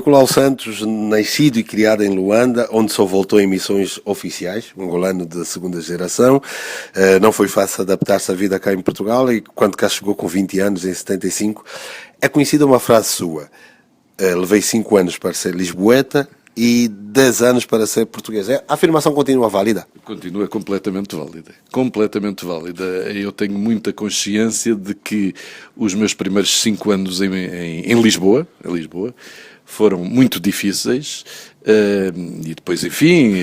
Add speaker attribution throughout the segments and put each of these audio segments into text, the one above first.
Speaker 1: Nicolau Santos, nascido e criado em Luanda, onde só voltou em missões oficiais, um angolano de segunda geração. Não foi fácil adaptar-se à vida cá em Portugal e quando cá chegou com 20 anos, em 75, é conhecida uma frase sua. Levei 5 anos para ser lisboeta e 10 anos para ser português. A afirmação continua válida?
Speaker 2: Continua completamente válida. Completamente válida. Eu tenho muita consciência de que os meus primeiros 5 anos em Lisboa, foram muito difíceis e depois, enfim,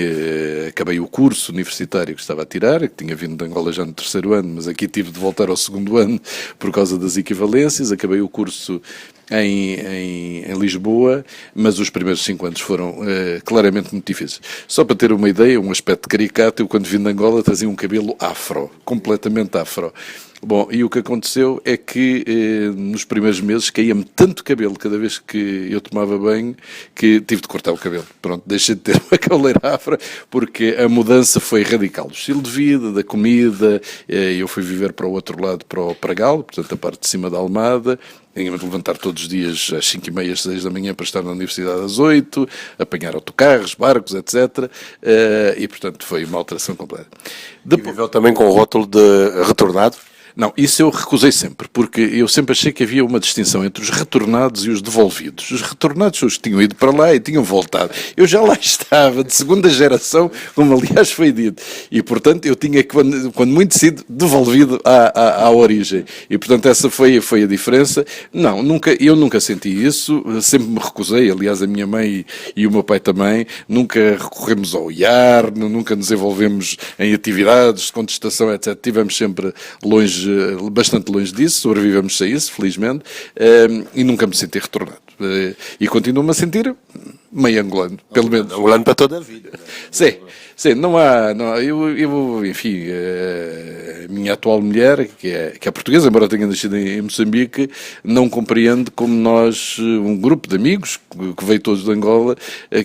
Speaker 2: acabei o curso universitário que estava a tirar, que tinha vindo de Angola já no 3º ano, mas aqui tive de voltar ao 2º ano por causa das equivalências. Acabei o curso em Lisboa, mas os primeiros 5 anos foram claramente muito difíceis. Só para ter uma ideia, um aspecto caricato, eu quando vim de Angola trazia um cabelo afro, completamente afro. Bom, e o que aconteceu é que nos primeiros meses caía-me tanto cabelo cada vez que eu tomava banho que tive de cortar o cabelo. Pronto, deixei de ter uma cabeleira afro porque a mudança foi radical. O estilo de vida, da comida, eu fui viver para o outro lado, para o Pragal, portanto a parte de cima da Almada. Tinha-me de levantar todos os dias às 5h30, às 6 da manhã para estar na universidade às 8, apanhar autocarros, barcos, etc. E, portanto, foi uma alteração completa.
Speaker 1: Depois, viveu também com o rótulo de retornado?
Speaker 2: Não, isso eu recusei sempre, porque eu sempre achei que havia uma distinção entre os retornados e os devolvidos. Os retornados são os que tinham ido para lá e tinham voltado. Eu já lá estava, de segunda geração, como aliás foi dito. E, portanto, eu tinha, quando muito sido, devolvido à origem. E, portanto, essa foi a diferença. Não, eu nunca senti isso, sempre me recusei. Aliás, a minha mãe e o meu pai também. Nunca recorremos ao IAR, nunca nos envolvemos em atividades de contestação, etc. Tivemos sempre bastante longe disso, sobrevivemos a isso, felizmente, e nunca me senti retornado. E continuo-me a sentir meio angolano, pelo menos.
Speaker 1: Angolano para toda a vida.
Speaker 2: Sim, não há, eu enfim, a minha atual mulher, que é portuguesa, embora tenha nascido em Moçambique, não compreende como nós, um grupo de amigos, que veio todos de Angola,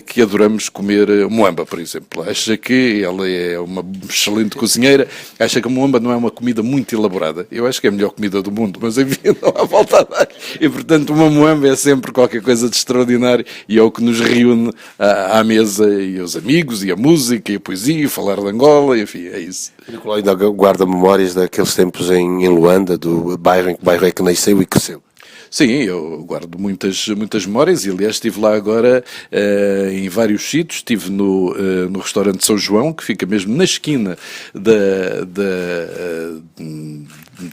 Speaker 2: que adoramos comer moamba, por exemplo. Acha que ela é uma excelente cozinheira, acha que a moamba não é uma comida muito elaborada. Eu acho que é a melhor comida do mundo, mas enfim, não há volta a dar. E, portanto, uma moamba é sempre qualquer coisa de extraordinário e é o que nos reúne à mesa, e os amigos, e a música, e a poesia, falar de Angola, enfim, é isso.
Speaker 1: Nicolau ainda guarda memórias daqueles tempos em Luanda, do bairro em que bairro é que nasceu e cresceu?
Speaker 2: Sim, eu guardo muitas memórias e, aliás, estive lá agora em vários sítios. Estive no restaurante São João, que fica mesmo na esquina da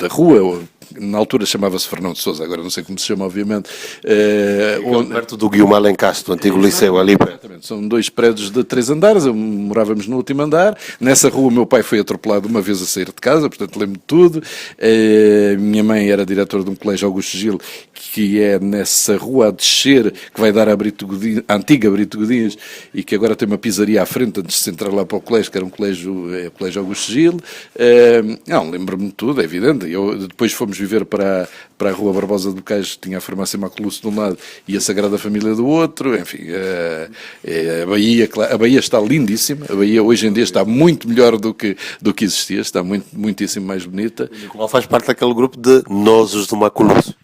Speaker 2: rua. Na altura chamava-se Fernão de Sousa, agora não sei como se chama, obviamente.
Speaker 1: Perto do Guilherme Alencastre, do antigo liceu, ali perto.
Speaker 2: São 2 prédios de 3 andares, morávamos no último andar. Nessa rua o meu pai foi atropelado uma vez a sair de casa, portanto lembro de tudo. Minha mãe era diretora de um colégio Augusto Gil, que é nessa rua a descer, que vai dar à antiga Brito Godinhas, e que agora tem uma pizzaria à frente, antes de se entrar lá para o colégio, que era o colégio Augusto Gil. Lembro-me de tudo, é evidente. Depois fomos viver para a Rua Barbosa do Cais, que tinha a farmácia Maculuce de um lado e a Sagrada Família do outro. Enfim, a Bahia está lindíssima. A Bahia hoje em dia está muito melhor do que existia, está muitíssimo mais bonita.
Speaker 1: O Nicolau faz parte daquele grupo de Nozes do Maculuce.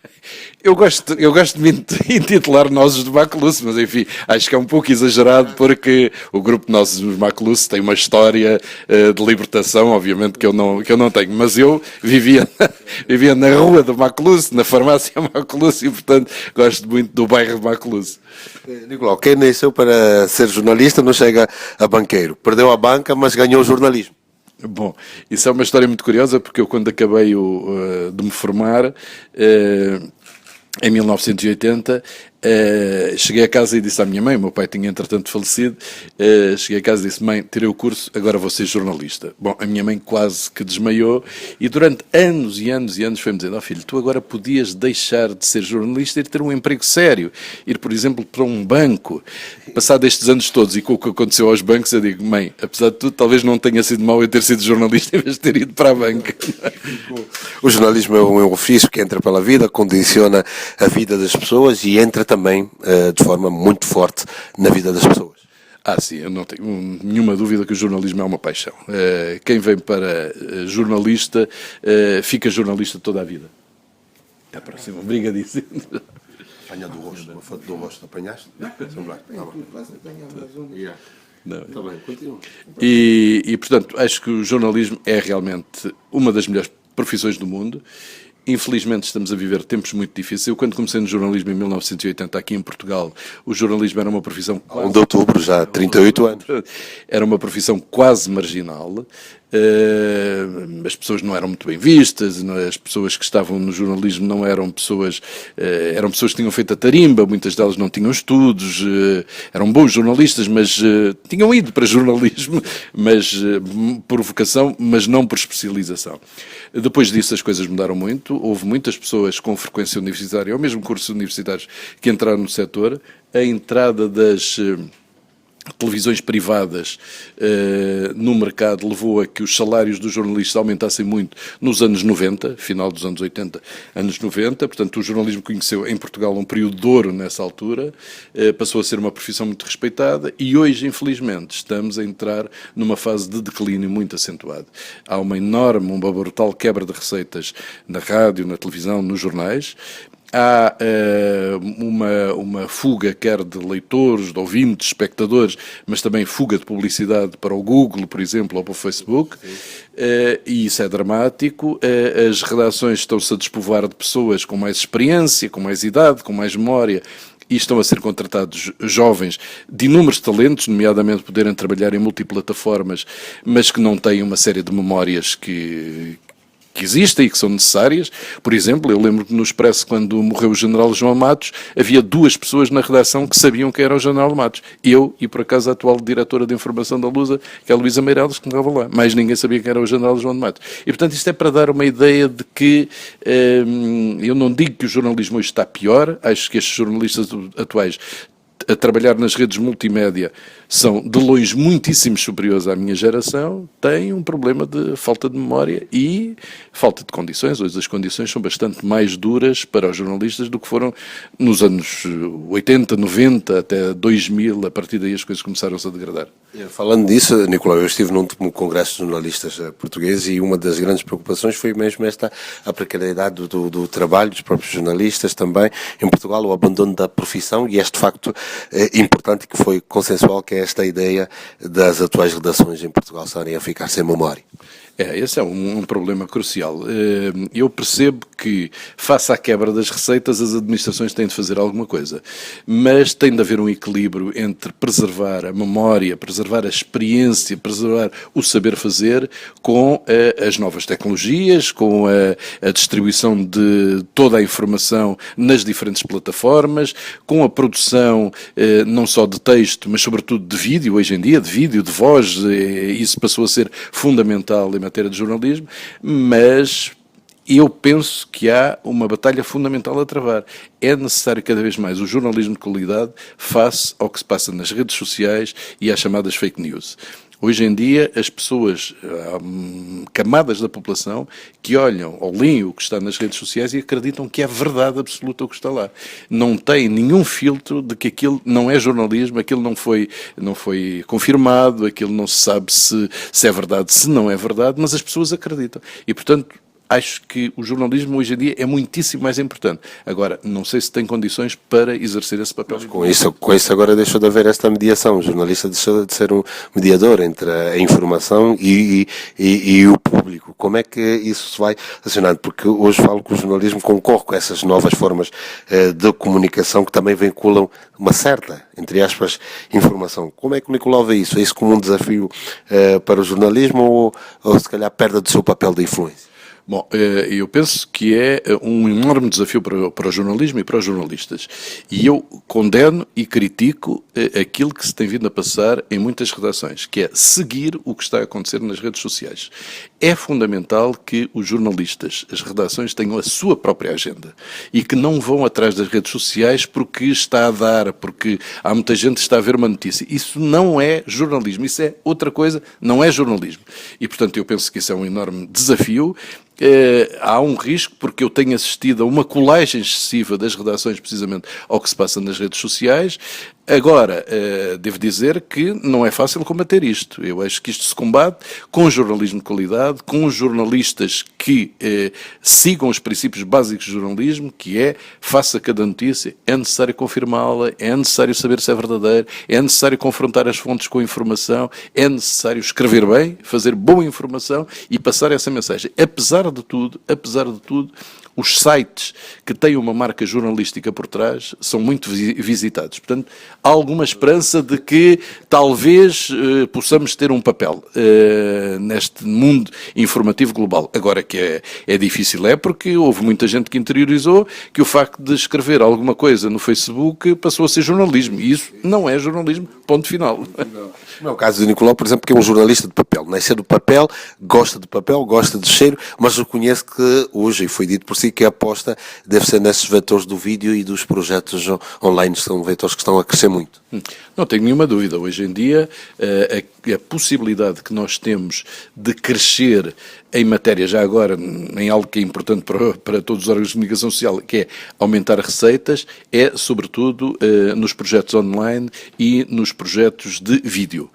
Speaker 2: Eu gosto de me intitular Nozes do Maculuce, mas enfim, acho que é um pouco exagerado porque o grupo Nozes do Maculuce tem uma história de libertação, obviamente, que eu não tenho, mas eu vivia na rua do Maculuce, na farmácia Maculuce, e portanto gosto muito do bairro de Maculuce.
Speaker 1: Nicolau, quem nasceu para ser jornalista não chega a banqueiro. Perdeu a banca, mas ganhou o jornalismo.
Speaker 2: Bom, isso é uma história muito curiosa, porque eu quando acabei de me formar, em 1980, cheguei a casa e disse à minha mãe, o meu pai tinha entretanto falecido, cheguei a casa e disse: mãe, tirei o curso, agora vou ser jornalista. Bom, a minha mãe quase que desmaiou e durante anos e anos e anos foi-me dizendo: filho, tu agora podias deixar de ser jornalista e ter um emprego sério, ir, por exemplo, para um banco. Passado estes anos todos e com o que aconteceu aos bancos, eu digo: mãe, apesar de tudo, talvez não tenha sido mau eu ter sido jornalista em vez de ter ido para a banca.
Speaker 1: O jornalismo é um ofício que entra pela vida, condiciona a vida das pessoas e entra também de forma muito forte na vida das pessoas.
Speaker 2: Sim, eu não tenho nenhuma dúvida que o jornalismo é uma paixão. Quem vem para jornalista fica jornalista toda a vida. Até a próxima. Obrigadíssimo.
Speaker 1: Apanha do rosto, uma foto do rosto, apanhaste? Vamos lá. Está bem, continua.
Speaker 2: E, portanto, acho que o jornalismo é realmente uma das melhores profissões do mundo. Infelizmente estamos a viver tempos muito difíceis. Eu, quando comecei no jornalismo em 1980, aqui em Portugal, o jornalismo era uma profissão...
Speaker 1: 1 de outubro, já há 38 anos.
Speaker 2: Era uma profissão quase marginal. As pessoas não eram muito bem vistas, as pessoas que estavam no jornalismo não eram pessoas que tinham feito a tarimba, muitas delas não tinham estudos, eram bons jornalistas, mas tinham ido para jornalismo, mas por vocação, mas não por especialização. Depois disso as coisas mudaram muito, houve muitas pessoas com frequência universitária, ou mesmo cursos universitários, que entraram no setor. A entrada das televisões privadas no mercado levou a que os salários dos jornalistas aumentassem muito nos anos 90, final dos anos 80, anos 90. Portanto, o jornalismo conheceu em Portugal um período de ouro nessa altura, passou a ser uma profissão muito respeitada e hoje, infelizmente, estamos a entrar numa fase de declínio muito acentuado. Há uma brutal quebra de receitas na rádio, na televisão, nos jornais. Há uma fuga, quer de leitores, de ouvintes, espectadores, mas também fuga de publicidade para o Google, por exemplo, ou para o Facebook, e isso é dramático. As redações estão-se a despovoar de pessoas com mais experiência, com mais idade, com mais memória, e estão a ser contratados jovens de inúmeros talentos, nomeadamente poderem trabalhar em multiplataformas, mas que não têm uma série de memórias que existem e que são necessárias. Por exemplo, eu lembro que no Expresso, quando morreu o general João Matos, havia 2 pessoas na redação que sabiam quem era o general Matos. Eu e, por acaso, a atual diretora de informação da Lusa, que é a Luísa Meireles, que estava lá. Mais ninguém sabia quem era o general João Matos. E, portanto, isto é para dar uma ideia de que eu não digo que o jornalismo hoje está pior, acho que estes jornalistas atuais a trabalhar nas redes multimédia são de longe muitíssimo superiores à minha geração, têm um problema de falta de memória e falta de condições. Hoje as condições são bastante mais duras para os jornalistas do que foram nos anos 80, 90, até 2000, a partir daí as coisas começaram-se a degradar.
Speaker 1: Falando disso, Nicolau, eu estive num último congresso de jornalistas portugueses e uma das grandes preocupações foi mesmo a precariedade do trabalho dos próprios jornalistas também. Em Portugal, o abandono da profissão e este facto importante que foi consensual, que é esta ideia das atuais redações em Portugal estarem a ficar sem memória.
Speaker 2: Esse é um problema crucial. Eu percebo que, face à quebra das receitas, as administrações têm de fazer alguma coisa, mas tem de haver um equilíbrio entre preservar a memória, preservar a experiência, preservar o saber fazer com as novas tecnologias, com a distribuição de toda a informação nas diferentes plataformas, com a produção não só de texto, mas sobretudo de vídeo, hoje em dia, de vídeo, de voz. Isso passou a ser fundamental em matéria de jornalismo, mas eu penso que há uma batalha fundamental a travar. É necessário cada vez mais o jornalismo de qualidade face ao que se passa nas redes sociais e às chamadas fake news. Hoje em dia, as pessoas, há camadas da população que olham ou leem o que está nas redes sociais e acreditam que é verdade absoluta o que está lá. Não tem nenhum filtro de que aquilo não é jornalismo, aquilo não foi confirmado, aquilo não se sabe se é verdade, se não é verdade, mas as pessoas acreditam. E, portanto, acho que o jornalismo hoje em dia é muitíssimo mais importante. Agora, não sei se tem condições para exercer esse papel.
Speaker 1: Com isso agora deixou de haver esta mediação. O jornalista deixou de ser um mediador entre a informação e o público. Como é que isso se vai acionando? Porque hoje falo que o jornalismo concorre com essas novas formas de comunicação que também vinculam uma certa, entre aspas, informação. Como é que o Nicolau vê isso? É isso como um desafio para o jornalismo ou se calhar perda do seu papel de influência?
Speaker 2: Bom, eu penso que é um enorme desafio para o jornalismo e para os jornalistas. E eu condeno e critico aquilo que se tem vindo a passar em muitas redações, que é seguir o que está a acontecer nas redes sociais. É fundamental que os jornalistas, as redações, tenham a sua própria agenda e que não vão atrás das redes sociais porque está a dar, porque há muita gente que está a ver uma notícia. Isso não é jornalismo, isso é outra coisa, não é jornalismo. E, portanto, eu penso que isso é um enorme desafio. Há um risco, porque eu tenho assistido a uma colagem excessiva das redações precisamente ao que se passa nas redes sociais. Agora, devo dizer que não é fácil combater isto. Eu acho que isto se combate com jornalismo de qualidade, com jornalistas que sigam os princípios básicos do jornalismo, que é, faça cada notícia, é necessário confirmá-la, é necessário saber se é verdadeira, é necessário confrontar as fontes com a informação, é necessário escrever bem, fazer boa informação e passar essa mensagem. Apesar de tudo, os sites que têm uma marca jornalística por trás são muito visitados. Portanto, há alguma esperança de que talvez possamos ter um papel neste mundo informativo global. Agora que é difícil, porque houve muita gente que interiorizou que o facto de escrever alguma coisa no Facebook passou a ser jornalismo. E isso não é jornalismo, ponto final.
Speaker 1: Não é o caso do Nicolau, por exemplo, que é um jornalista de papel. Nasceu do papel, gosta do cheiro, mas reconhece que hoje, e foi dito por si, que a aposta deve ser nesses vetores do vídeo e dos projetos online, que são vetores que estão a crescer muito.
Speaker 2: Não tenho nenhuma dúvida. Hoje em dia, a possibilidade que nós temos de crescer em matéria, já agora, em algo que é importante para todos os órgãos de comunicação social, que é aumentar receitas, é, sobretudo, nos projetos online e nos projetos de vídeo.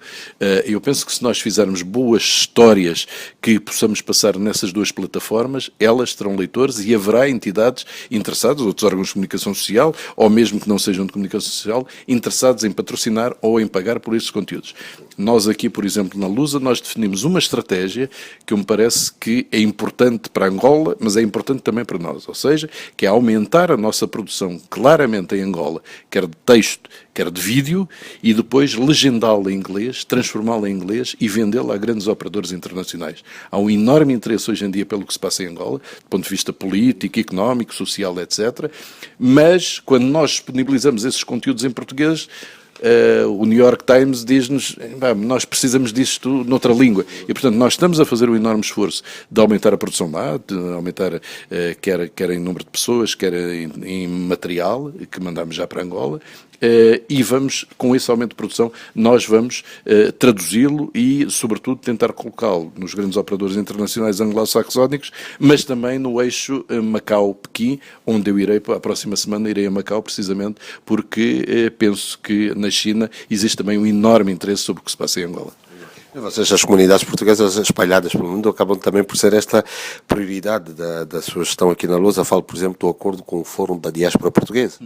Speaker 2: Eu penso que se nós fizermos boas histórias que possamos passar nessas duas plataformas, elas terão leitores e haverá entidades interessadas, outros órgãos de comunicação social, ou mesmo que não sejam de comunicação social, interessados em patrocinar ou em pagar por esses conteúdos. Nós aqui, por exemplo, na Lusa, nós definimos uma estratégia que me parece que é importante para Angola, mas é importante também para nós, ou seja, que é aumentar a nossa produção claramente em Angola, quer de texto, quer de vídeo, e depois legendá-la em inglês, transformá-la em inglês e vendê-la a grandes operadores internacionais. Há um enorme interesse hoje em dia pelo que se passa em Angola, do ponto de vista político, económico, social, etc. Mas, quando nós disponibilizamos esses conteúdos em português, o New York Times diz-nos, nós precisamos disto noutra língua. E, portanto, nós estamos a fazer um enorme esforço de aumentar a produção lá, de aumentar quer em número de pessoas, quer em material, que mandamos já para Angola, e vamos, com esse aumento de produção, nós vamos traduzi-lo e, sobretudo, tentar colocá-lo nos grandes operadores internacionais anglo-saxónicos, mas também no eixo Macau-Pequim, onde eu irei, a próxima semana, irei a Macau, precisamente porque penso que na China existe também um enorme interesse sobre o que se passa em Angola.
Speaker 1: Vocês, as comunidades portuguesas espalhadas pelo mundo, acabam também por ser esta prioridade da sua gestão aqui na Lusa. Falo, por exemplo, do acordo com o Fórum da Diáspora Portuguesa.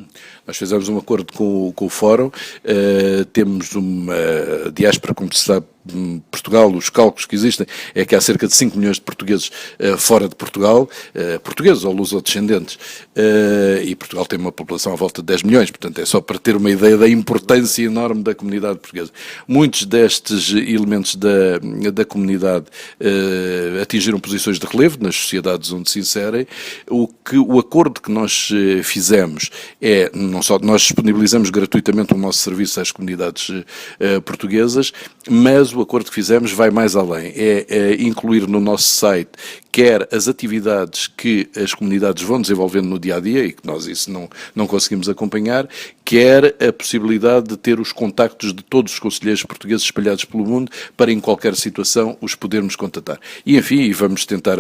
Speaker 2: Nós fizemos um acordo com o Fórum, temos uma diáspora, como se sabe, Portugal, os cálculos que existem é que há cerca de 5 milhões de portugueses fora de Portugal, portugueses ou lusodescendentes, e Portugal tem uma população à volta de 10 milhões, portanto é só para ter uma ideia da importância enorme da comunidade portuguesa. Muitos destes elementos da comunidade atingiram posições de relevo nas sociedades onde se inserem. O acordo que nós fizemos é, não só nós disponibilizamos gratuitamente o nosso serviço às comunidades portuguesas, mas o acordo que fizemos vai mais além, é incluir no nosso site quer as atividades que as comunidades vão desenvolvendo no dia-a-dia, e que nós isso não conseguimos acompanhar, quer a possibilidade de ter os contactos de todos os conselheiros portugueses espalhados pelo mundo, para em qualquer situação os podermos contatar. E enfim, vamos tentar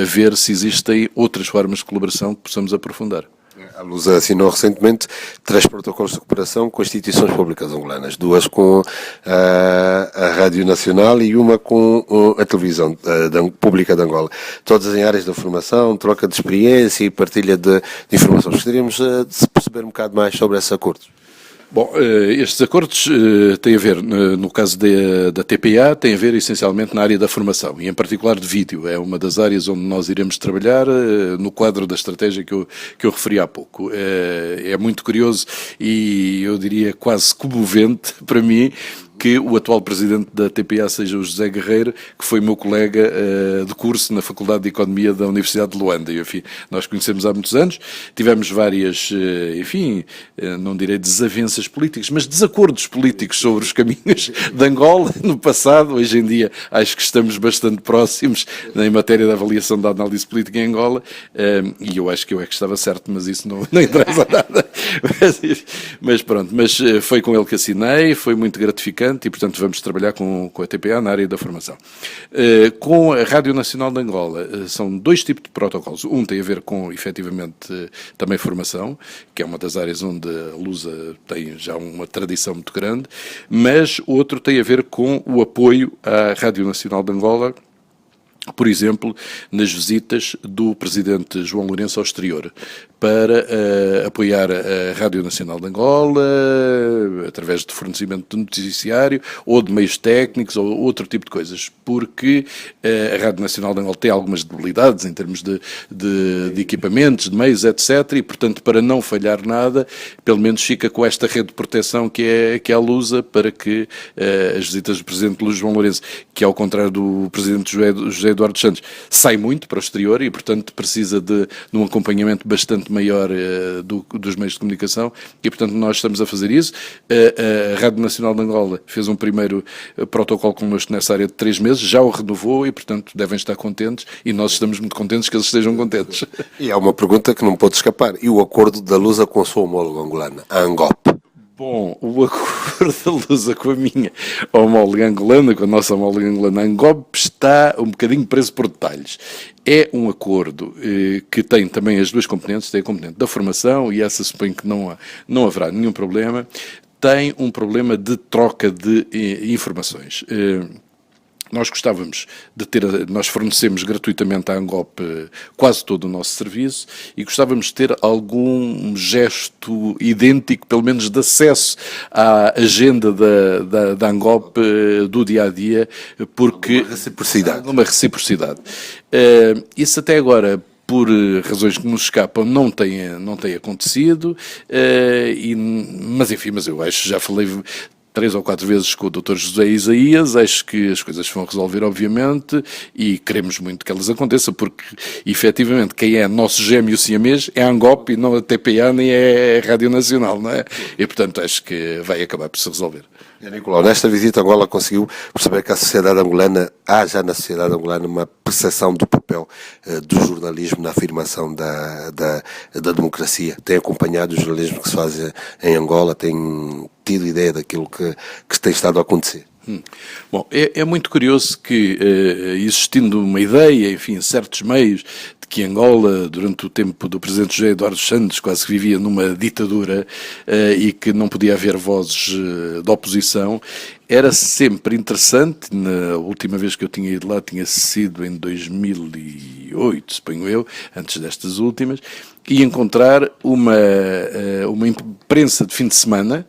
Speaker 2: ver se existem outras formas de colaboração que possamos aprofundar.
Speaker 1: A Lusa assinou recentemente 3 protocolos de cooperação com instituições públicas angolanas, 2 com a Rádio Nacional e uma com a televisão pública de Angola, todas em áreas da formação, troca de experiência e partilha de informações. Gostaríamos de perceber um bocado mais sobre esses acordos.
Speaker 2: Bom, estes acordos têm a ver, no caso da TPA, têm a ver essencialmente na área da formação, e em particular de vídeo. É uma das áreas onde nós iremos trabalhar no quadro da estratégia que eu referi há pouco. É muito curioso e eu diria quase comovente para mim que o atual presidente da TPA seja o José Guerreiro, que foi meu colega de curso na Faculdade de Economia da Universidade de Luanda. E, enfim, nós conhecemos há muitos anos, tivemos várias, enfim, não direi desavenças políticas, mas desacordos políticos sobre os caminhos de Angola no passado. Hoje em dia acho que estamos bastante próximos em matéria da avaliação da análise política em Angola, e eu acho que eu é que estava certo, mas isso não interessa nada. Mas pronto, mas foi com ele que assinei, foi muito gratificante. adiante e, portanto, vamos trabalhar com a TPA na área da formação. Com a Rádio Nacional de Angola, são dois tipos de protocolos. Um tem a ver com, efetivamente, também formação, que é uma das áreas onde a Lusa tem já uma tradição muito grande, mas outro tem a ver com o apoio à Rádio Nacional de Angola, por exemplo, nas visitas do Presidente João Lourenço ao exterior, para apoiar a Rádio Nacional de Angola, através de fornecimento de noticiário, ou de meios técnicos, ou outro tipo de coisas, porque a Rádio Nacional de Angola tem algumas debilidades em termos de equipamentos, de meios, etc., e, portanto, para não falhar nada, pelo menos fica com esta rede de proteção que é a Lusa, para que as visitas do Presidente Luís João Lourenço, que ao contrário do Presidente José Eduardo Santos, sai muito para o exterior e, portanto, precisa de um acompanhamento bastante maior dos meios de comunicação e, portanto, nós estamos a fazer isso. A Rádio Nacional de Angola fez um primeiro protocolo connosco nessa área de 3 meses, já o renovou e, portanto, devem estar contentes e nós estamos muito contentes que eles estejam contentes.
Speaker 1: E há uma pergunta que não pode escapar. E o acordo da Lusa com a sua homóloga angolana, a Angop?
Speaker 2: Bom, o acordo da Lusa com a minha homóloga angolana, com a nossa homóloga angolana Angop, está um bocadinho preso por detalhes. É um acordo que tem também as duas componentes, tem a componente da formação, e essa suponho que não haverá nenhum problema, tem um problema de troca de informações. Nós gostávamos de nós fornecemos gratuitamente à Angop quase todo o nosso serviço e gostávamos de ter algum gesto idêntico, pelo menos de acesso à agenda da Angop do dia-a-dia, porque... Uma reciprocidade. Isso até agora, por razões que nos escapam, não tem acontecido, mas eu acho, já falei 3 ou 4 vezes com o Dr. José Isaías, acho que as coisas vão resolver, obviamente, e queremos muito que elas aconteçam, porque, efetivamente, quem é nosso gêmeo siamês é a Angop e não a TPA nem é a Rádio Nacional, não é? E, portanto, acho que vai acabar por se resolver.
Speaker 1: Nicolau, nesta visita Angola conseguiu perceber que a sociedade angolana, há já na sociedade angolana uma percepção do papel do jornalismo na afirmação da democracia. Tem acompanhado o jornalismo que se faz em Angola, tem tido ideia daquilo que tem estado a acontecer.
Speaker 2: Bom, é muito curioso que, existindo uma ideia, enfim, certos meios, de que Angola, durante o tempo do Presidente José Eduardo Santos, quase que vivia numa ditadura e que não podia haver vozes de oposição, era sempre interessante. Na última vez que eu tinha ido lá tinha sido em 2008, suponho eu, antes destas últimas, e encontrar uma imprensa de fim de semana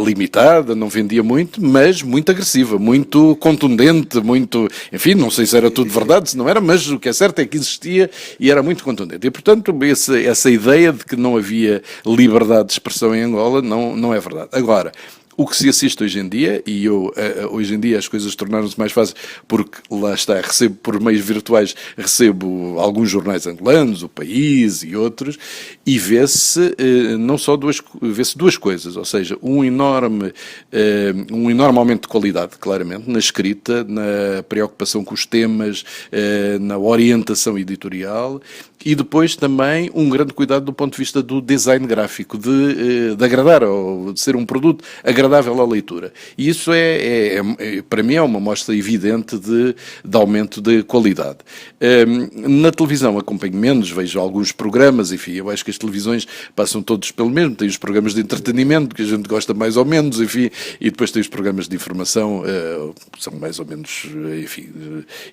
Speaker 2: limitada, não vendia muito, mas muito agressiva, muito contundente, muito... Enfim, não sei se era tudo verdade, se não era, mas o que é certo é que existia e era muito contundente. E, portanto, essa ideia de que não havia liberdade de expressão em Angola não é verdade. Agora, o que se assiste hoje em dia, e hoje em dia as coisas tornaram-se mais fáceis, porque lá está, recebo por meios virtuais, recebo alguns jornais angolanos, O País e outros, e vê-se vê-se duas coisas, ou seja, um enorme aumento de qualidade, claramente, na escrita, na preocupação com os temas, na orientação editorial, e depois também um grande cuidado do ponto de vista do design gráfico, de agradar, ou de ser um produto agradável à leitura. E isso para mim é uma mostra evidente de aumento de qualidade. Na televisão acompanho menos, vejo alguns programas, enfim, eu acho que as televisões passam todos pelo mesmo, tem os programas de entretenimento, que a gente gosta mais ou menos, enfim, e depois tem os programas de informação, são mais ou menos, enfim,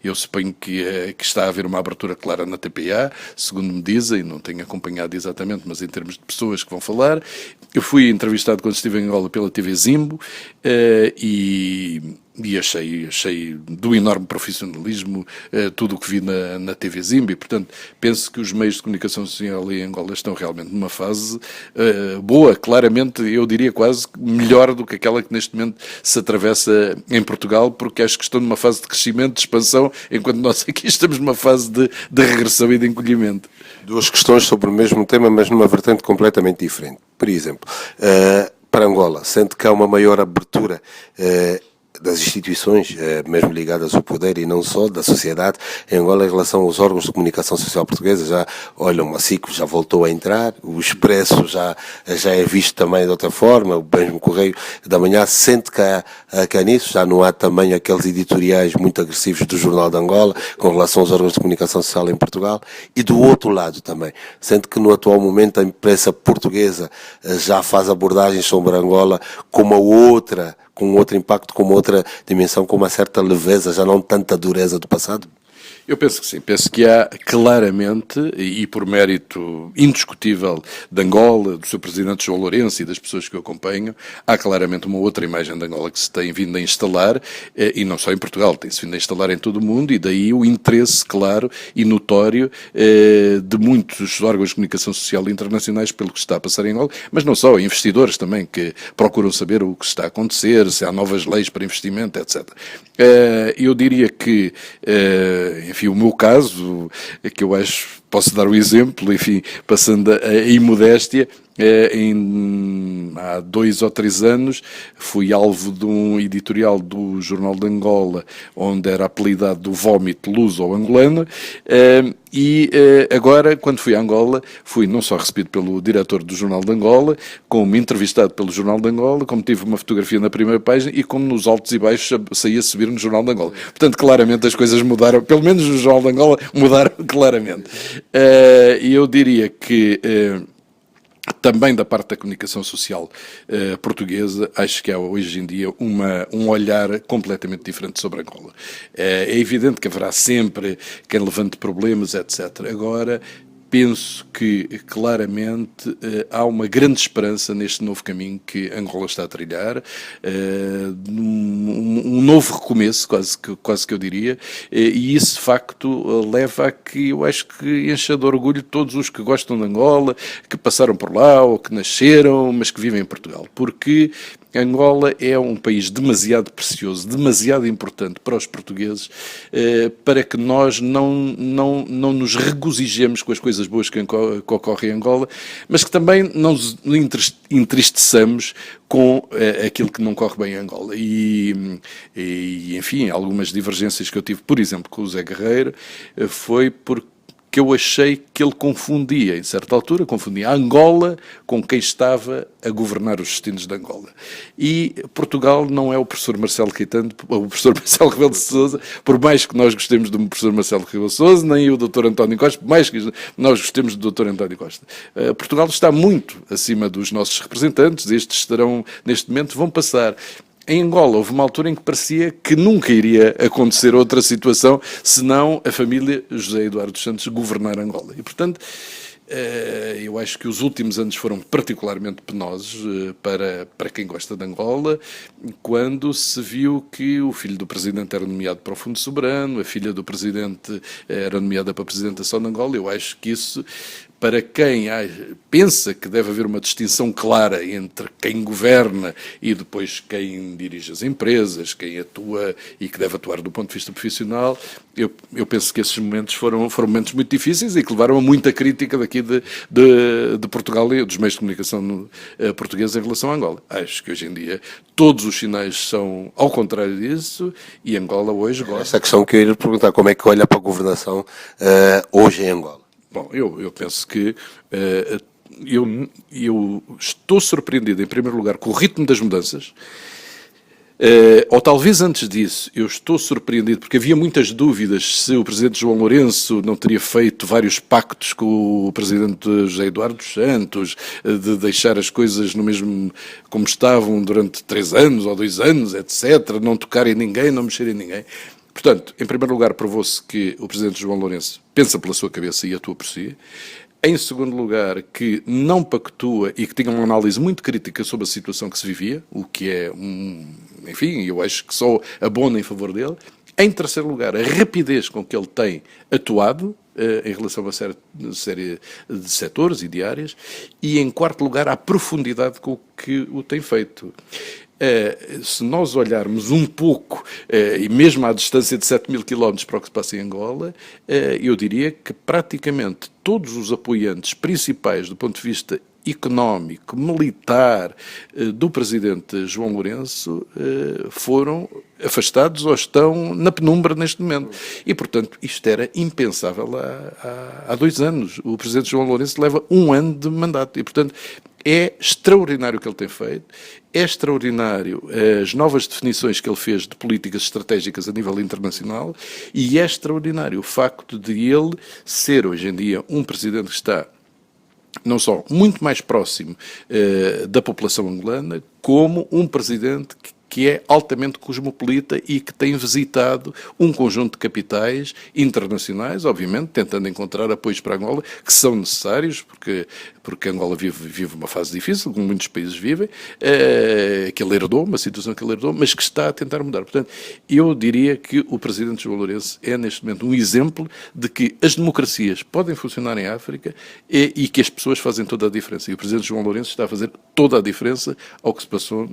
Speaker 2: eu suponho que está a haver uma abertura clara na TPA, segundo me dizem, não tenho acompanhado exatamente, mas em termos de pessoas que vão falar. Eu fui entrevistado quando estive em Angola pela TV Zimbo e achei do enorme profissionalismo tudo o que vi na TV Zimbo e, portanto, penso que os meios de comunicação social em Angola estão realmente numa fase boa, claramente, eu diria quase melhor do que aquela que neste momento se atravessa em Portugal, porque acho que estão numa fase de crescimento, de expansão, enquanto nós aqui estamos numa fase de regressão e de encolhimento.
Speaker 1: Duas questões sobre o mesmo tema, mas numa vertente completamente diferente. Por exemplo, para Angola, sente que há uma maior abertura das instituições, mesmo ligadas ao poder e não só, da sociedade, em Angola em relação aos órgãos de comunicação social portuguesa. Já, olha, a SIC já voltou a entrar, o Expresso já é visto também de outra forma, o mesmo Correio da Manhã sente que há nisso, já não há também aqueles editoriais muito agressivos do Jornal de Angola com relação aos órgãos de comunicação social em Portugal. E do outro lado também, sente que no atual momento a imprensa portuguesa já faz abordagens sobre Angola com outro impacto, com uma outra dimensão, com uma certa leveza, já não tanta dureza do passado?
Speaker 2: Eu penso que sim, penso que há claramente, e por mérito indiscutível de Angola, do seu presidente João Lourenço e das pessoas que o acompanham, há claramente uma outra imagem de Angola que se tem vindo a instalar, e não só em Portugal, tem-se vindo a instalar em todo o mundo, e daí o interesse claro e notório de muitos órgãos de comunicação social internacionais pelo que se está a passar em Angola, mas não só, investidores também que procuram saber o que está a acontecer, se há novas leis para investimento, etc. Eu diria que, enfim, o meu caso, que eu acho, posso dar o exemplo, enfim, passando a imodéstia, há 2 ou 3 anos fui alvo de um editorial do Jornal de Angola, onde era apelidado do vómito luso-angolano, e agora, quando fui a Angola, fui não só recebido pelo diretor do Jornal de Angola, como entrevistado pelo Jornal de Angola, como tive uma fotografia na primeira página e como nos altos e baixos saía a subir no Jornal de Angola. Portanto, claramente as coisas mudaram, pelo menos no Jornal de Angola mudaram claramente. E eu diria que também da parte da comunicação social portuguesa, acho que há hoje em dia um olhar completamente diferente sobre Angola. É evidente que haverá sempre quem levante problemas, etc. Agora, penso que claramente há uma grande esperança neste novo caminho que Angola está a trilhar, um novo recomeço, quase que eu diria, e isso de facto leva a que eu acho que encha de orgulho todos os que gostam de Angola, que passaram por lá ou que nasceram, mas que vivem em Portugal, porque Angola é um país demasiado precioso, demasiado importante para os portugueses, para que nós não nos regozijemos com as coisas boas que ocorrem em Angola, mas que também não nos entristeçamos com aquilo que não corre bem em Angola. E, enfim, algumas divergências que eu tive, por exemplo, com o Zé Guerreiro, foi porque eu achei que ele confundia, em certa altura, confundia Angola com quem estava a governar os destinos de Angola. E Portugal não é o professor Marcelo Caetano, o professor Marcelo Rebelo de Sousa, por mais que nós gostemos do professor Marcelo Rebelo de Sousa, nem o Dr. António Costa, por mais que nós gostemos do Dr. António Costa. Portugal está muito acima dos nossos representantes, estes estarão, neste momento, vão passar. Em Angola houve uma altura em que parecia que nunca iria acontecer outra situação senão a família José Eduardo dos Santos governar Angola. E, portanto, eu acho que os últimos anos foram particularmente penosos para quem gosta de Angola, quando se viu que o filho do presidente era nomeado para o Fundo Soberano, a filha do presidente era nomeada para a presidentação de Angola. Eu acho que isso, para quem pensa que deve haver uma distinção clara entre quem governa e depois quem dirige as empresas, quem atua e que deve atuar do ponto de vista profissional, eu penso que esses momentos foram momentos muito difíceis e que levaram a muita crítica daqui de Portugal e dos meios de comunicação portugueses em relação a Angola. Acho que hoje em dia todos os sinais são ao contrário disso e Angola hoje gosta.
Speaker 1: Essa questão que eu ia lhe perguntar, como é que olha para a governação hoje em Angola?
Speaker 2: Bom, eu penso que eu estou surpreendido, em primeiro lugar, com o ritmo das mudanças, ou talvez antes disso, eu estou surpreendido, porque havia muitas dúvidas se o presidente João Lourenço não teria feito vários pactos com o presidente José Eduardo dos Santos, de deixar as coisas no mesmo como estavam durante 3 anos ou 2 anos, etc., não tocar em ninguém, não mexer em ninguém. Portanto, em primeiro lugar, provou-se que o presidente João Lourenço pensa pela sua cabeça e atua por si. Em segundo lugar, que não pactua e que tinha uma análise muito crítica sobre a situação que se vivia, o que é, enfim, eu acho que só abona em favor dele. Em terceiro lugar, a rapidez com que ele tem atuado em relação a uma série de setores e de áreas. E, em quarto lugar, a profundidade com que o tem feito. Se nós olharmos um pouco, e mesmo à distância de 7.000 km para o que se passa em Angola, eu diria que praticamente todos os apoiantes principais do ponto de vista económico, militar do presidente João Lourenço foram afastados ou estão na penumbra neste momento. E, portanto, isto era impensável há 2 anos. O presidente João Lourenço leva 1 ano de mandato e, portanto, é extraordinário o que ele tem feito, é extraordinário as novas definições que ele fez de políticas estratégicas a nível internacional e é extraordinário o facto de ele ser, hoje em dia, um presidente que está não só muito mais próximo da população angolana, como um presidente que é altamente cosmopolita e que tem visitado um conjunto de capitais internacionais, obviamente, tentando encontrar apoios para Angola, que são necessários, porque Angola vive uma fase difícil, como muitos países vivem, que ele herdou, uma situação que ele herdou, mas que está a tentar mudar. Portanto, eu diria que o presidente João Lourenço é, neste momento, um exemplo de que as democracias podem funcionar em África e que as pessoas fazem toda a diferença. E o presidente João Lourenço está a fazer toda a diferença ao que se passou,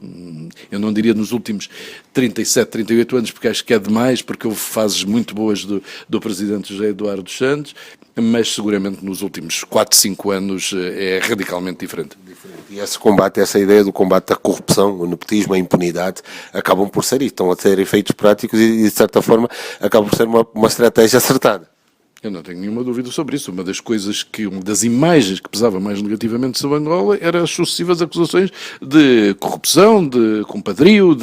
Speaker 2: eu não diria nos últimos 37, 38 anos, porque acho que é demais, porque houve fases muito boas do presidente José Eduardo dos Santos, mas seguramente nos últimos 4, 5 anos é radicalmente diferente.
Speaker 1: E esse combate, essa ideia do combate à corrupção, o nepotismo, a impunidade, acabam por ser, e estão a ter efeitos práticos e, de certa forma, acabam por ser uma estratégia acertada.
Speaker 2: Eu não tenho nenhuma dúvida sobre isso. Uma das imagens que pesava mais negativamente sobre Angola eram as sucessivas acusações de corrupção, de compadrio,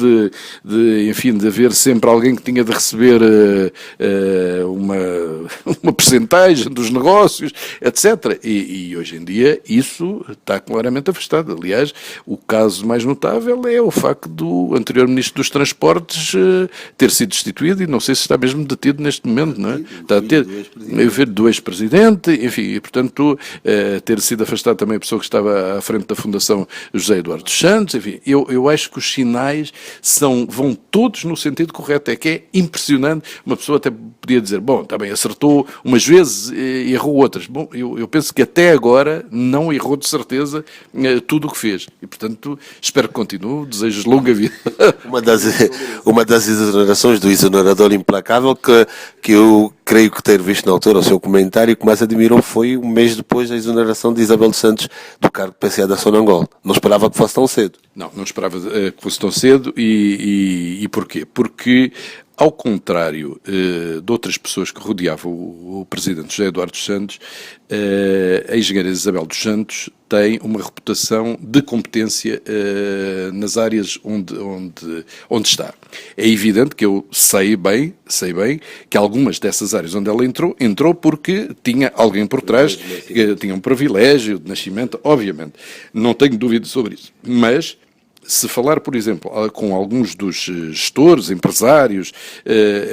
Speaker 2: enfim, de haver sempre alguém que tinha de receber uma percentagem dos negócios, etc. E hoje em dia isso está claramente afastado. Aliás, o caso mais notável é o facto do anterior Ministro dos Transportes ter sido destituído e não sei se está mesmo detido neste momento, não é? Está a ter do ex-presidente, enfim, e portanto ter sido afastado também a pessoa que estava à frente da Fundação José Eduardo dos Santos, enfim, eu acho que os sinais vão todos no sentido correto, é que é impressionante, uma pessoa até podia dizer, bom, está bem, acertou umas vezes e errou outras, bom, eu penso que até agora não errou de certeza tudo o que fez, e portanto espero que continue, desejo longa vida.
Speaker 1: Uma das exonerações do exonerador implacável que eu creio que ter visto na altura o seu comentário e que mais admirou foi um mês depois da exoneração de Isabel dos Santos do cargo de PCA da Sonangol. Não esperava que fosse tão cedo.
Speaker 2: Não esperava que fosse tão cedo e porquê? Porque, ao contrário de outras pessoas que rodeavam o presidente José Eduardo dos Santos, a engenheira Isabel dos Santos tem uma reputação de competência nas áreas onde está. É evidente que eu sei bem que algumas dessas áreas onde ela entrou porque tinha alguém por trás, tinha um privilégio de nascimento, obviamente. Não tenho dúvida sobre isso. Mas se falar, por exemplo, com alguns dos gestores, empresários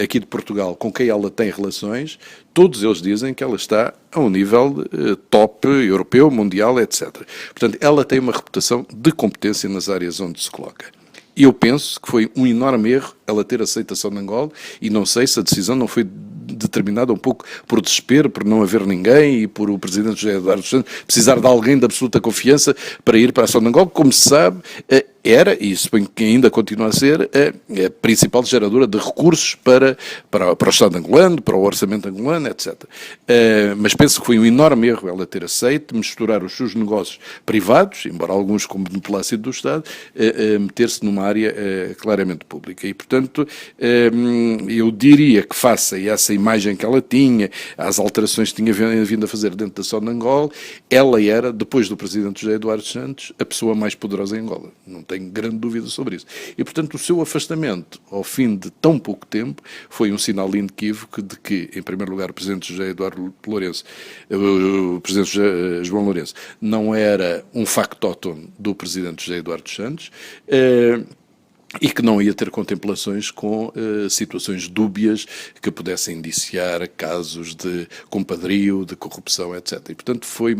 Speaker 2: aqui de Portugal com quem ela tem relações, todos eles dizem que ela está a um nível top europeu, mundial, etc. Portanto, ela tem uma reputação de competência nas áreas onde se coloca. Eu penso que foi um enorme erro ela ter aceitação de Angola e não sei se a decisão não foi determinada um pouco por desespero, por não haver ninguém e por o presidente José Eduardo dos Santos precisar de alguém de absoluta confiança para ir para a ação de Angola, como se sabe, era, e suponho que ainda continua a ser, a principal geradora de recursos para o Estado angolano, para o orçamento angolano, etc. Mas penso que foi um enorme erro ela ter aceito, misturar os seus negócios privados, embora alguns como beneplacito do Estado, meter-se numa área claramente pública. E, portanto, eu diria que face a essa imagem que ela tinha, às alterações que tinha vindo a fazer dentro da zona de Angola, ela era, depois do presidente José Eduardo dos Santos, a pessoa mais poderosa em Angola. Não tenho grande dúvida sobre isso. E, portanto, o seu afastamento, ao fim de tão pouco tempo, foi um sinal inequívoco de que, em primeiro lugar, o presidente José Eduardo Lourenço, o presidente João Lourenço, não era um factótum do presidente José Eduardo dos Santos, e que não ia ter contemplações com situações dúbias que pudessem indiciar casos de compadrio, de corrupção, etc. E, portanto, foi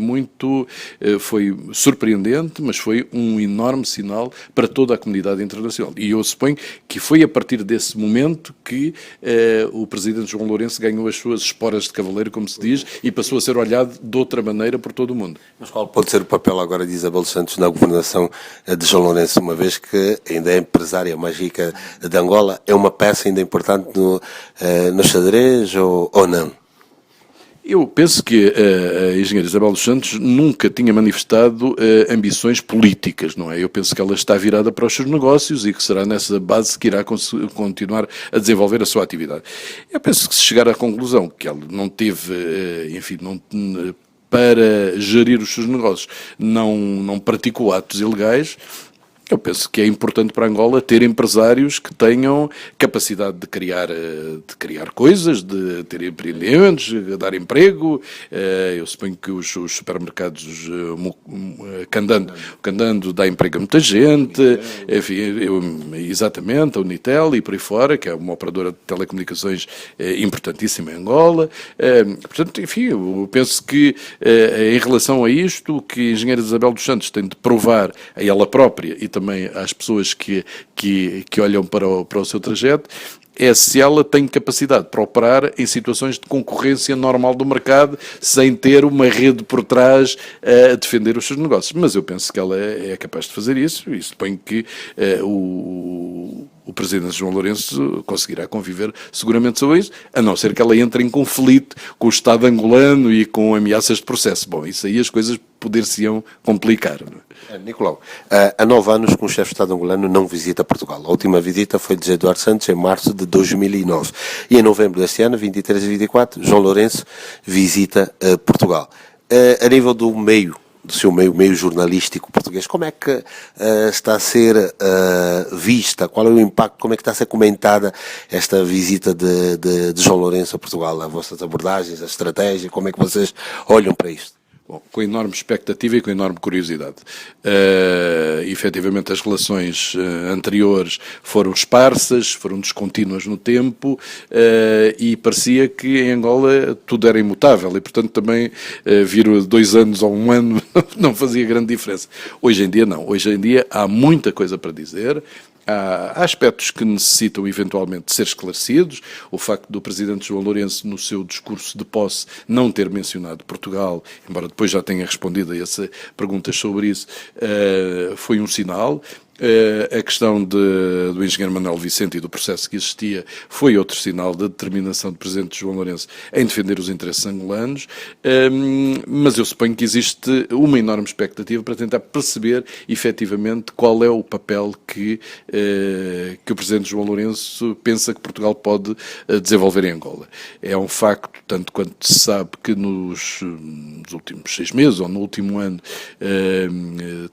Speaker 2: surpreendente, mas foi um enorme sinal para toda a comunidade internacional. E eu suponho que foi a partir desse momento que o presidente João Lourenço ganhou as suas esporas de cavaleiro, como se diz, e passou a ser olhado de outra maneira por todo o mundo.
Speaker 1: Mas qual pode ser o papel agora de Isabel dos Santos na governação de João Lourenço, uma vez que ainda é empresária mais rica de Angola, é uma peça ainda importante no xadrez ou não?
Speaker 2: Eu penso que a engenheira Isabel dos Santos nunca tinha manifestado ambições políticas, não é? Eu penso que ela está virada para os seus negócios e que será nessa base que irá continuar a desenvolver a sua atividade. Eu penso que se chegar à conclusão que ela não teve, enfim, não para gerir os seus negócios, não praticou atos ilegais. Eu penso que é importante para Angola ter empresários que tenham capacidade de criar coisas, de ter empreendimentos, de dar emprego. Eu suponho que os supermercados Candando dá emprego a muita gente. Enfim, exatamente, a Unitel e por aí fora, que é uma operadora de telecomunicações importantíssima em Angola. Portanto, enfim, eu penso que em relação a isto, o que a engenheira Isabel dos Santos tem de provar a ela própria e também às pessoas que olham para o seu trajeto, é se ela tem capacidade para operar em situações de concorrência normal do mercado, sem ter uma rede por trás a defender os seus negócios. Mas eu penso que ela é capaz de fazer isso, e suponho que o presidente João Lourenço conseguirá conviver seguramente sobre isso, a não ser que ela entre em conflito com o Estado angolano e com ameaças de processo. Bom, isso aí as coisas poder-se-iam complicar.
Speaker 1: Nicolau, há 9 anos que o chefe de Estado angolano não visita Portugal. A última visita foi de Eduardo Santos em março de 2009. E em novembro deste ano, 23 e 24, João Lourenço visita Portugal. A nível do seu meio jornalístico português, como é que está a ser vista? Qual é o impacto? Como é que está a ser comentada esta visita de João Lourenço a Portugal? As vossas abordagens, a estratégia, como é que vocês olham para isto?
Speaker 2: Bom, com enorme expectativa e com enorme curiosidade. Efetivamente, as relações anteriores foram esparsas, foram descontínuas no tempo e parecia que em Angola tudo era imutável e, portanto, também vir 2 anos ou 1 ano não fazia grande diferença. Hoje em dia, não. Hoje em dia há muita coisa para dizer. Há aspectos que necessitam eventualmente de ser esclarecidos. O facto do Presidente João Lourenço, no seu discurso de posse, não ter mencionado Portugal, embora depois já tenha respondido a essa perguntas sobre isso, foi um sinal. A questão do engenheiro Manuel Vicente e do processo que existia foi outro sinal da determinação do Presidente João Lourenço em defender os interesses angolanos, mas eu suponho que existe uma enorme expectativa para tentar perceber efetivamente qual é o papel que o Presidente João Lourenço pensa que Portugal pode desenvolver em Angola. É um facto, tanto quanto se sabe, que nos últimos 6 meses ou no último ano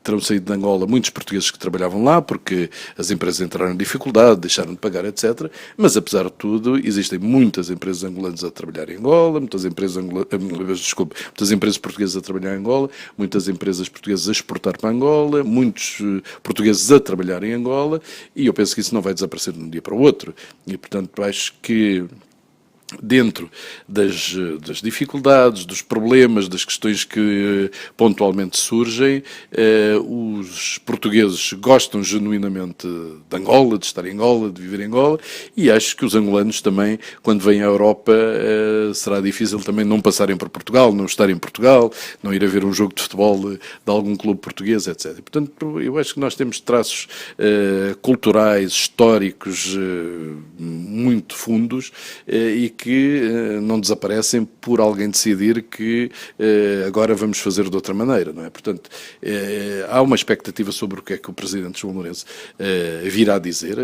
Speaker 2: terão saído de Angola muitos portugueses que trabalhavam lá, porque as empresas entraram em dificuldade, deixaram de pagar, etc. Mas, apesar de tudo, existem muitas empresas angolanas a trabalhar em Angola, muitas empresas portuguesas a trabalhar em Angola, muitas empresas portuguesas a exportar para Angola, muitos portugueses a trabalhar em Angola, e eu penso que isso não vai desaparecer de um dia para o outro. E, portanto, acho que dentro das dificuldades, dos problemas, das questões que pontualmente surgem, os portugueses gostam genuinamente de Angola, de estar em Angola, de viver em Angola, e acho que os angolanos também, quando vêm à Europa, será difícil também não passarem por Portugal, não estarem em Portugal, não ir a ver um jogo de futebol de algum clube português, etc. Portanto, eu acho que nós temos traços culturais, históricos muito fundos e que não desaparecem por alguém decidir que agora vamos fazer de outra maneira, não é? Portanto, há uma expectativa sobre o que é que o Presidente João Lourenço virá dizer,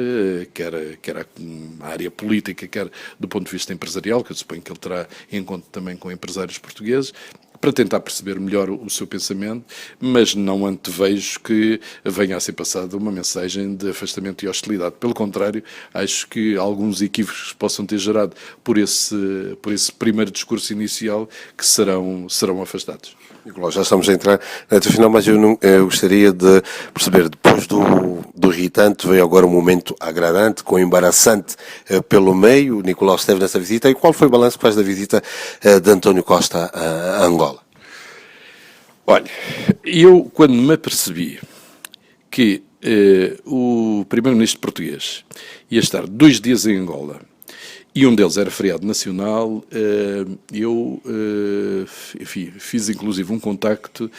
Speaker 2: quer a área política, quer do ponto de vista empresarial, que eu suponho que ele terá em conta também com empresários portugueses, para tentar perceber melhor o seu pensamento, mas não antevejo que venha a ser passada uma mensagem de afastamento e hostilidade. Pelo contrário, acho que alguns equívocos possam ter gerado por esse primeiro discurso inicial que serão afastados.
Speaker 1: Nicolau, já estamos a entrar na reta final, mas eu gostaria de perceber, depois do irritante, veio agora um momento agradante, com embaraçante pelo meio. O Nicolau esteve nessa visita. E qual foi o balanço que faz da visita de António Costa a Angola?
Speaker 2: Olha, eu quando me apercebi que o primeiro-ministro português ia estar 2 dias em Angola, e um deles era feriado nacional, eu enfim, fiz inclusive um contacto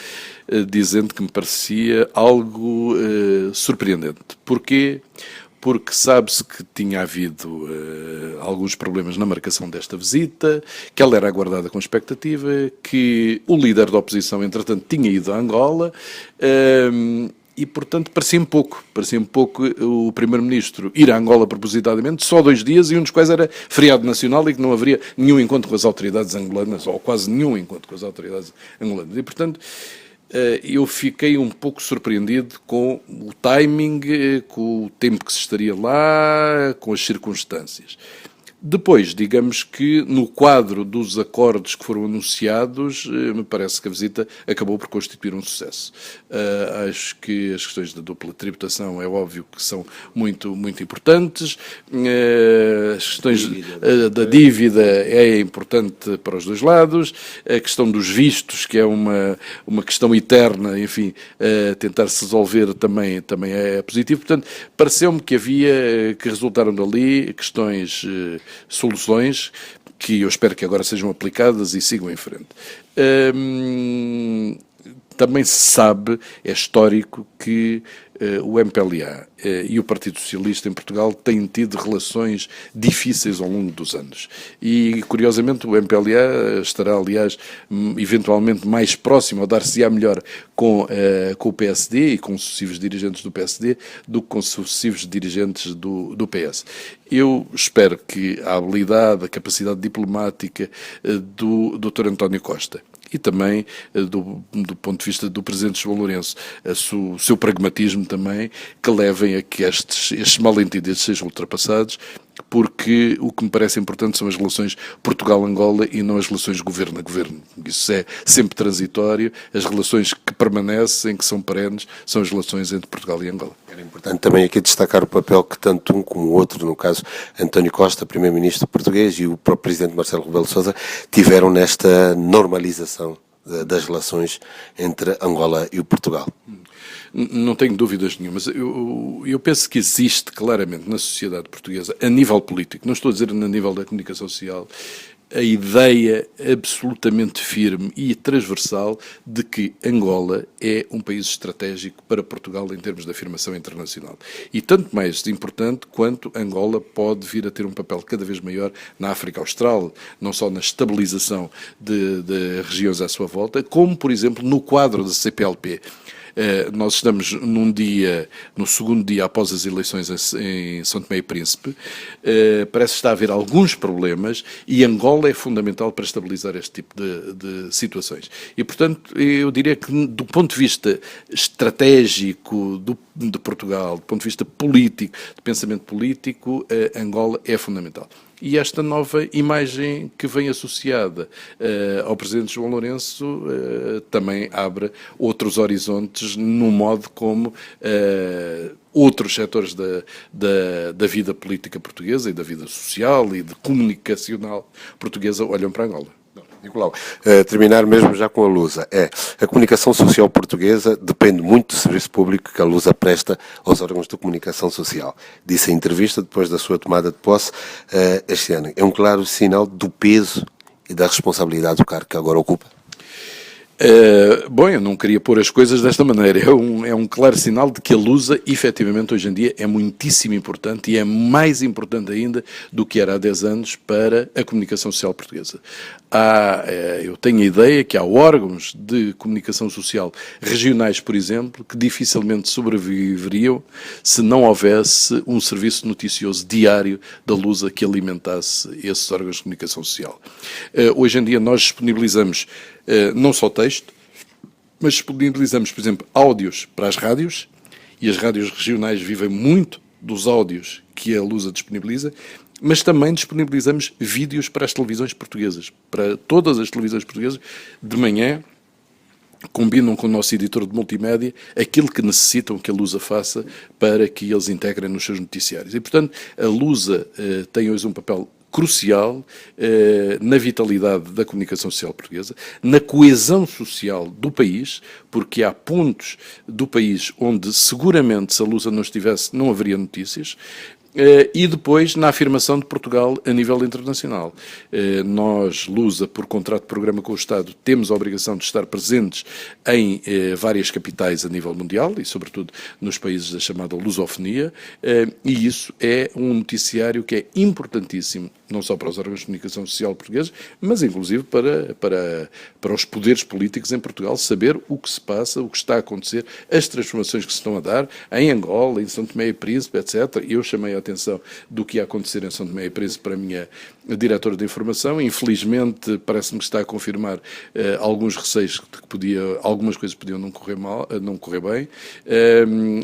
Speaker 2: dizendo que me parecia algo surpreendente. Porquê? porque sabe-se que tinha havido alguns problemas na marcação desta visita, que ela era aguardada com expectativa, que o líder da oposição, entretanto, tinha ido a Angola, e, portanto, parecia-me pouco o Primeiro-Ministro ir a Angola propositadamente, só 2 dias, e um dos quais era feriado nacional e que não haveria nenhum encontro com as autoridades angolanas, ou quase nenhum encontro com as autoridades angolanas. E, portanto, eu fiquei um pouco surpreendido com o timing, com o tempo que se estaria lá, com as circunstâncias. Depois, digamos que no quadro dos acordos que foram anunciados, me parece que a visita acabou por constituir um sucesso. Acho que as questões da dupla tributação é óbvio que são muito, muito importantes. As questões da dívida é importante para os dois lados. A questão dos vistos, que é uma questão eterna, enfim, tentar se resolver também é positivo. Portanto, pareceu-me que resultaram dali questões, soluções que eu espero que agora sejam aplicadas e sigam em frente. Também se sabe, é histórico, que o MPLA e o Partido Socialista em Portugal têm tido relações difíceis ao longo dos anos. E, curiosamente, o MPLA estará, aliás, eventualmente mais próximo, ou dar-se-á melhor com o PSD e com sucessivos dirigentes do PSD do que com sucessivos dirigentes do PS. Eu espero que a habilidade, a capacidade diplomática do Dr. António Costa e também, do ponto de vista do Presidente João Lourenço, o seu pragmatismo também, que levem a que estes mal-entendidos sejam ultrapassados, porque o que me parece importante são as relações Portugal-Angola e não as relações governo a governo. Isso é sempre transitório. As relações que permanecem, que são perenes, são as relações entre Portugal e Angola.
Speaker 1: Era importante também aqui destacar o papel que tanto um como o outro, no caso António Costa, Primeiro-Ministro português, e o próprio Presidente Marcelo Rebelo de Sousa, tiveram nesta normalização das relações entre Angola e o Portugal.
Speaker 2: Não tenho dúvidas nenhumas. Eu penso que existe claramente na sociedade portuguesa, a nível político, não estou a dizer a nível da comunicação social, a ideia absolutamente firme e transversal de que Angola é um país estratégico para Portugal em termos de afirmação internacional. E tanto mais importante quanto Angola pode vir a ter um papel cada vez maior na África Austral, não só na estabilização de regiões à sua volta, como, por exemplo, no quadro da CPLP. Nós estamos no segundo dia após as eleições em São Tomé e Príncipe, parece que está a haver alguns problemas e Angola é fundamental para estabilizar este tipo de situações. E, portanto, eu diria que do ponto de vista estratégico de Portugal, do ponto de vista político, de pensamento político, Angola é fundamental. E esta nova imagem que vem associada ao Presidente João Lourenço também abre outros horizontes no modo como outros setores da vida política portuguesa e da vida social e de comunicacional portuguesa olham para Angola.
Speaker 1: Nicolau, terminar mesmo já com a Lusa. A comunicação social portuguesa depende muito do serviço público que a Lusa presta aos órgãos de comunicação social. Disse em entrevista, depois da sua tomada de posse, este ano. É um claro sinal do peso e da responsabilidade do cargo que agora ocupa?
Speaker 2: Bom, eu não queria pôr as coisas desta maneira. É um claro sinal de que a Lusa, efetivamente, hoje em dia é muitíssimo importante e é mais importante ainda do que era há 10 anos para a comunicação social portuguesa. Eu tenho a ideia que há órgãos de comunicação social regionais, por exemplo, que dificilmente sobreviveriam se não houvesse um serviço noticioso diário da Lusa que alimentasse esses órgãos de comunicação social. Hoje em dia nós disponibilizamos não só texto, mas disponibilizamos, por exemplo, áudios para as rádios, e as rádios regionais vivem muito dos áudios que a Lusa disponibiliza, mas também disponibilizamos vídeos para as televisões portuguesas, para todas as televisões portuguesas, de manhã, combinam com o nosso editor de multimédia aquilo que necessitam que a Lusa faça para que eles integrem nos seus noticiários. E, portanto, a Lusa tem hoje um papel crucial na vitalidade da comunicação social portuguesa, na coesão social do país, porque há pontos do país onde seguramente se a Lusa não estivesse não haveria notícias, e depois na afirmação de Portugal a nível internacional. Nós, Lusa, por contrato de programa com o Estado, temos a obrigação de estar presentes em várias capitais a nível mundial e, sobretudo, nos países da chamada lusofonia, e isso é um noticiário que é importantíssimo, não só para os órgãos de comunicação social portugueses, mas inclusive para os poderes políticos em Portugal, saber o que se passa, o que está a acontecer, as transformações que se estão a dar em Angola, em São Tomé e Príncipe, etc. Eu chamei a atenção do que ia acontecer em São Tomé e Príncipe para a minha diretora de informação. Infelizmente, parece-me que está a confirmar alguns receios de que algumas coisas podiam não correr bem,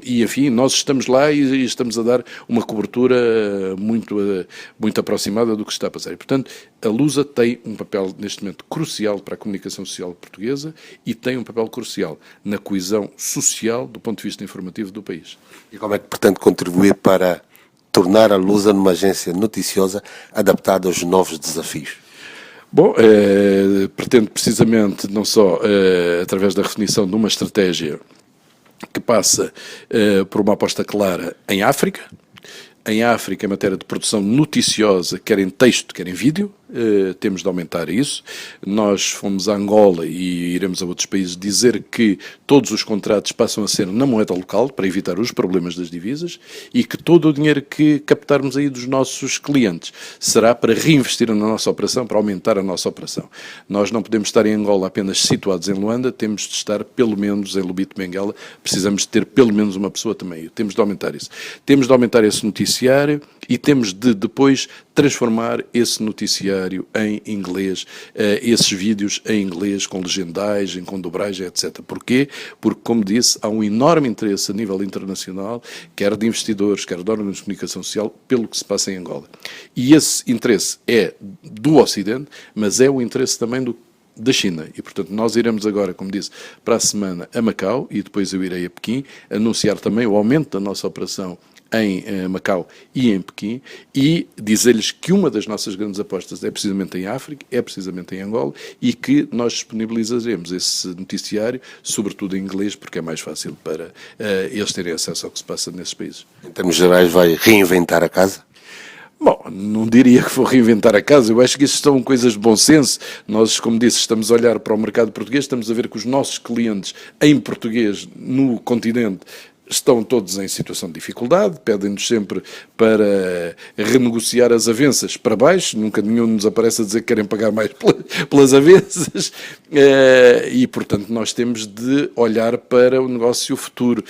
Speaker 2: e enfim, nós estamos lá e estamos a dar uma cobertura muito aproximada do que está a passar. E, portanto, a Lusa tem um papel, neste momento, crucial para a comunicação social portuguesa e tem um papel crucial na coesão social do ponto de vista informativo do país.
Speaker 1: E como é que pretende contribuir para tornar a Lusa numa agência noticiosa adaptada aos novos desafios?
Speaker 2: Bom, pretendo precisamente, não só através da definição de uma estratégia que passa por uma aposta clara em África, em matéria de produção noticiosa, quer em texto, quer em vídeo, temos de aumentar isso. Nós fomos a Angola e iremos a outros países dizer que todos os contratos passam a ser na moeda local, para evitar os problemas das divisas, e que todo o dinheiro que captarmos aí dos nossos clientes será para reinvestir na nossa operação, para aumentar a nossa operação. Nós não podemos estar em Angola apenas situados em Luanda, temos de estar pelo menos em Lubito Benguela, precisamos de ter pelo menos uma pessoa também. Temos de aumentar isso. Temos de aumentar esse noticiário e temos de depois transformar esse noticiário em inglês, esses vídeos em inglês, com legendagem, com dobragem, etc. Porquê? Porque, como disse, há um enorme interesse a nível internacional, quer de investidores, quer de órgãos de comunicação social, pelo que se passa em Angola. E esse interesse é do Ocidente, mas é o interesse também da China. E, portanto, nós iremos agora, como disse, para a semana a Macau, e depois eu irei a Pequim, anunciar também o aumento da nossa operação em Macau e em Pequim, e dizer-lhes que uma das nossas grandes apostas é precisamente em África, é precisamente em Angola, e que nós disponibilizaremos esse noticiário, sobretudo em inglês, porque é mais fácil para eles terem acesso ao que se passa nesses países.
Speaker 1: Em termos gerais, vai reinventar a casa?
Speaker 2: Bom, não diria que vou reinventar a casa, eu acho que isso são coisas de bom senso. Nós, como disse, estamos a olhar para o mercado português, estamos a ver que os nossos clientes em português no continente estão todos em situação de dificuldade, pedem-nos sempre para renegociar as avanças para baixo, nunca nenhum nos aparece a dizer que querem pagar mais pelas avanças, e portanto nós temos de olhar para o negócio futuro.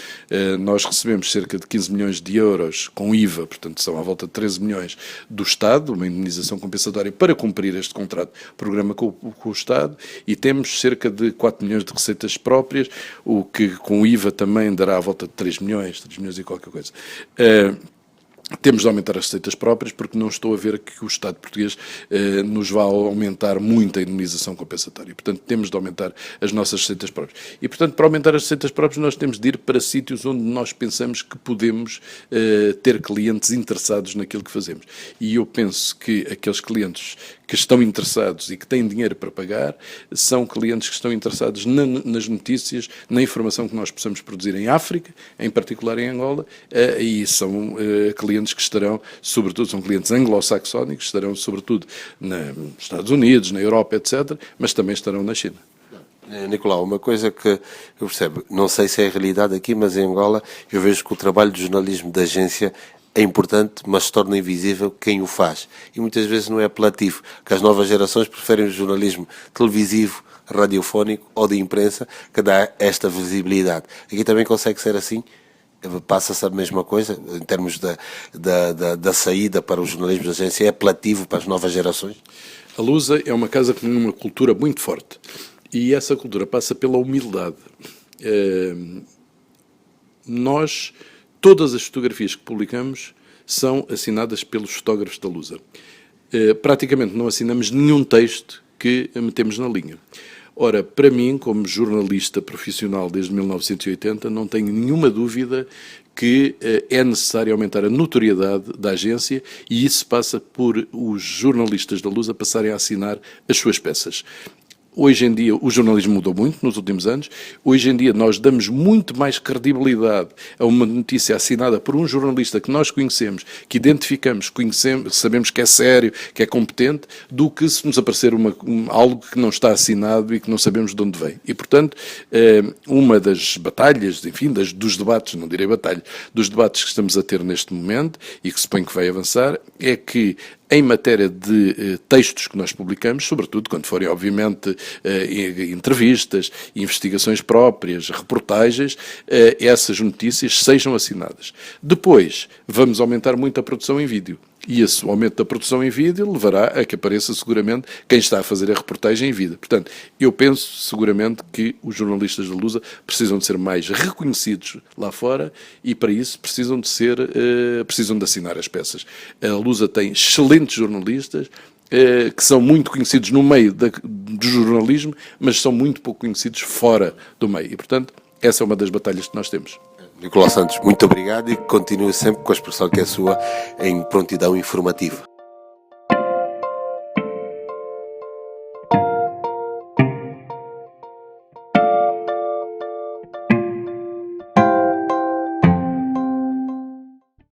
Speaker 2: Nós recebemos cerca de 15 milhões de euros com IVA, portanto são à volta de 13 milhões do Estado, uma indemnização compensatória para cumprir este contrato, programa com o Estado, e temos cerca de 4 milhões de receitas próprias, o que com o IVA também dará à volta de 3 milhões e qualquer coisa. Temos de aumentar as receitas próprias, porque não estou a ver que o Estado português nos vá aumentar muito a indemnização compensatória. Portanto, temos de aumentar as nossas receitas próprias. E, portanto, para aumentar as receitas próprias, nós temos de ir para sítios onde nós pensamos que podemos ter clientes interessados naquilo que fazemos. E eu penso que aqueles clientes que estão interessados e que têm dinheiro para pagar são clientes que estão interessados nas notícias, na informação que nós possamos produzir em África, em particular em Angola, e são clientes que estarão, sobretudo, são clientes anglo-saxónicos, estarão sobretudo nos Estados Unidos, na Europa, etc., mas também estarão na China.
Speaker 1: Nicolau, uma coisa que eu percebo, não sei se é a realidade aqui, mas em Angola eu vejo que o trabalho de jornalismo da agência é importante, mas se torna invisível quem o faz. E muitas vezes não é apelativo, que as novas gerações preferem o jornalismo televisivo, radiofónico ou de imprensa, que dá esta visibilidade. Aqui também consegue ser assim? Passa-se a mesma coisa, em termos da saída para o jornalismo da agência, é apelativo para as novas gerações?
Speaker 2: A Lusa é uma casa que tem uma cultura muito forte, e essa cultura passa pela humildade. Todas as fotografias que publicamos são assinadas pelos fotógrafos da Lusa. Praticamente não assinamos nenhum texto que metemos na linha. Ora, para mim, como jornalista profissional desde 1980, não tenho nenhuma dúvida que é necessário aumentar a notoriedade da agência, e isso passa por os jornalistas da Lusa passarem a assinar as suas peças. Hoje em dia, o jornalismo mudou muito nos últimos anos. Hoje em dia, nós damos muito mais credibilidade a uma notícia assinada por um jornalista que nós conhecemos, que identificamos, conhecemos, sabemos que é sério, que é competente, do que se nos aparecer algo que não está assinado e que não sabemos de onde vem. E, portanto, uma das batalhas, enfim, dos debates, não direi batalha, dos debates que estamos a ter neste momento e que suponho que vai avançar, é que em matéria de textos que nós publicamos, sobretudo quando forem, obviamente, entrevistas, investigações próprias, reportagens, essas notícias sejam assinadas. Depois, vamos aumentar muito a produção em vídeo. E esse aumento da produção em vídeo levará a que apareça seguramente quem está a fazer a reportagem em vídeo. Portanto, eu penso seguramente que os jornalistas da Lusa precisam de ser mais reconhecidos lá fora e para isso precisam de assinar as peças. A Lusa tem excelentes jornalistas que são muito conhecidos no meio do jornalismo, mas são muito pouco conhecidos fora do meio. E, portanto, essa é uma das batalhas que nós temos.
Speaker 1: Nicolau Santos, muito obrigado e continue sempre com a expressão que é sua em prontidão informativa.